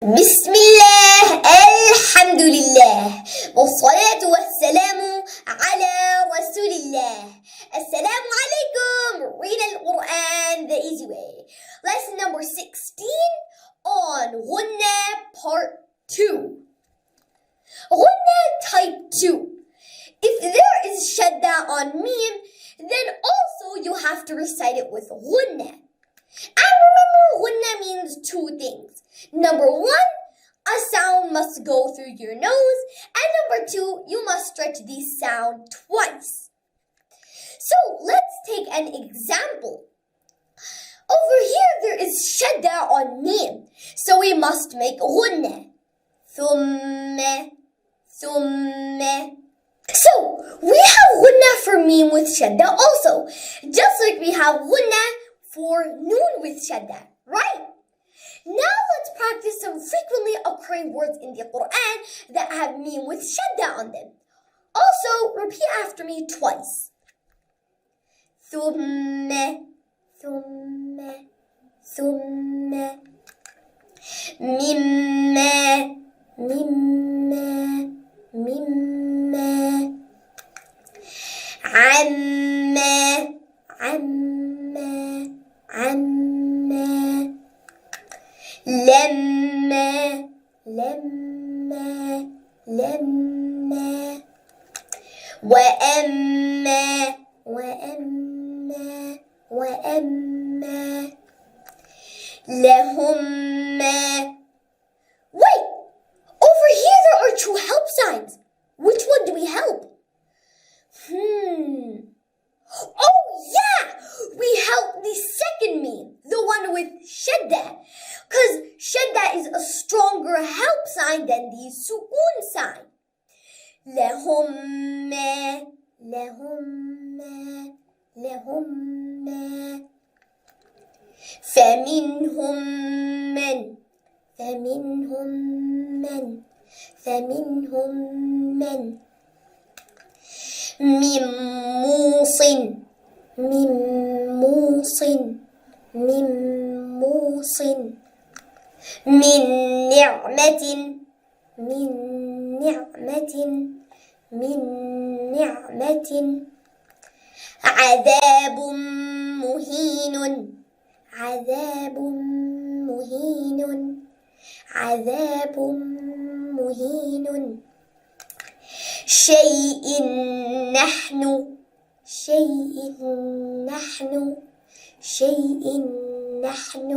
بسم الله الحمد لله والصلاة والسلام على رسول الله. Assalamu alaikum. Read Al-Qur'an the easy way. Lesson number 16 on Ghunnah part 2. Ghunnah type 2. If there is shadda on mim, then also you have to recite it with Ghunnah. And remember, Ghunnah means two things. Number one, a sound must go through your nose. And number two, you must stretch the sound twice. So let's take an example. Over here, there is shadda on mim. So we must make Ghunnah. Thumma, thumma. So we have Ghunnah for mim with shadda also. Just like we have Ghunnah for noon with shadda, right? Now let's practice some frequently occurring words in the Qur'an that have mim with shadda on them. Also, repeat after me twice. Thumma, thumma, thumma. Mimma, mimma, mimma. Amma, amma, amma. Lamma, lamma, lamma. Wa'amma, wa'amma, wa'amma. Lahumma. Wait! Over here there are two help signs. Which one do we help? Oh yeah! We help the second meme, the one with shadda. Because shadda is a stronger help sign than the sukoon sign. Lahumma, lahumma, lahumma. فمنهم من فمنهم من فمنهم من من موص من موص من موص من نعمة من نعمة من نعمة عذاب مهين عذاب مهين عذاب مهين شيء نحن شيء نحن شيء نحن.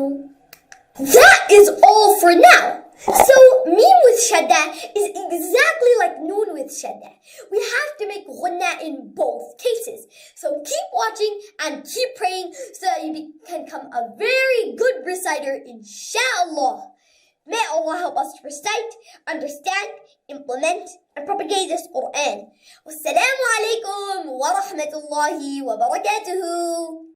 That is all for now. So mim with shadda is exactly like noon with shadda. We have to make Ghunnah in both cases. So keep watching and keep praying so that you can become a very good reciter, inshallah. May Allah help us to recite, understand, implement, and propagate this Qur'an. Wassalamu alaikum wa rahmatullahi wa barakatuhu.